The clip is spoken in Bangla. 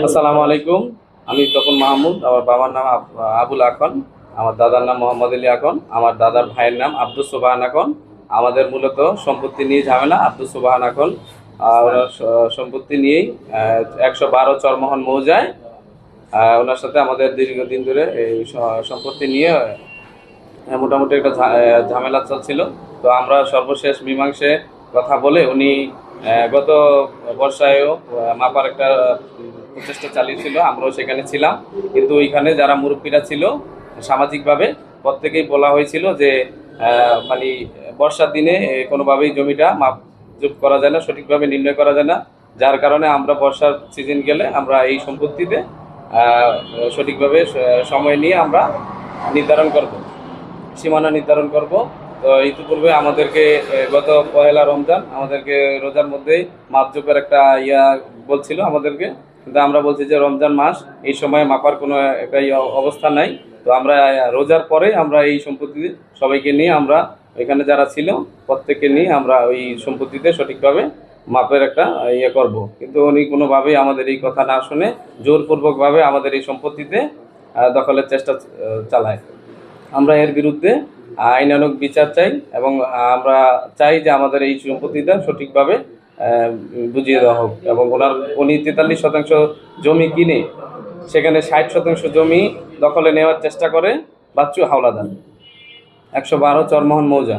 আসসালামু আলাইকুম। আমি তখন মাহমুদ। আমার বাবার নাম আবুল আকন, আমার দাদার নাম মোহাম্মদ আলী আকন, আমার দাদার ভাইয়ের নাম আব্দুল সুবহান আকন। আমাদের মূলত সম্পত্তি নিয়ে ঝামেলা। আব্দুল সুবহান আকন ওনার সম্পত্তি নিয়েই 112 চরমোহন মৌজায় ওনার সাথে আমাদের দীর্ঘদিন ধরে এই সম্পত্তি নিয়ে মোটামুটি একটা ঝামেলা চলছিল। তো আমরা সর্বশেষ মীমাংসে কথা বলে উনি গত বর্ষায়ও মাপার একটা প্রচেষ্টা চালিয়েছিল, আমরাও সেখানে ছিলাম। কিন্তু ওইখানে যারা মুরব্বীরা ছিল সামাজিকভাবে প্রত্যেকেই বলা হয়েছিল যে মানে বর্ষার দিনে কোনোভাবেই জমিটা মাপজোপ করা যায় না, সঠিকভাবে নির্ণয় করা যায় না। যার কারণে আমরা বর্ষার সিজন গেলে আমরা এই সম্পত্তিতে সঠিকভাবে সময় নিয়ে আমরা নির্ধারণ করব, সীমানা নির্ধারণ করব। তো ইতিপূর্বে আমাদেরকে গত পহেলা রমজান আমাদেরকে রোজার মধ্যেই মাপজোপের একটা বলছিল আমাদেরকে, কিন্তু আমরা বলছি যে রমজান মাস, এই সময় মাপার কোনো একটা অবস্থা নাই। তো আমরা রোজার পরে আমরা এই সম্পত্তিতে সবাইকে নিয়ে আমরা এখানে যারা ছিল প্রত্যেককে নিয়ে আমরা ওই সম্পত্তিতে সঠিকভাবে মাপের একটা করব। কিন্তু উনি কোনোভাবেই আমাদের এই কথা না শুনে জোরপূর্বকভাবে আমাদের এই সম্পত্তিতে দখলের চেষ্টা চালায়। আমরা এর বিরুদ্ধে আইনানুগ বিচার চাই এবং আমরা চাই যে আমাদের এই সম্পত্তিটা সঠিকভাবে বুঝিয়ে দেওয়া হোক। এবং উনি 43% জমি কিনে সেখানে 60% জমি দখলে নেওয়ার চেষ্টা করে বাচ্চু হাওলাদার, 112 চরমোহন মৌজা।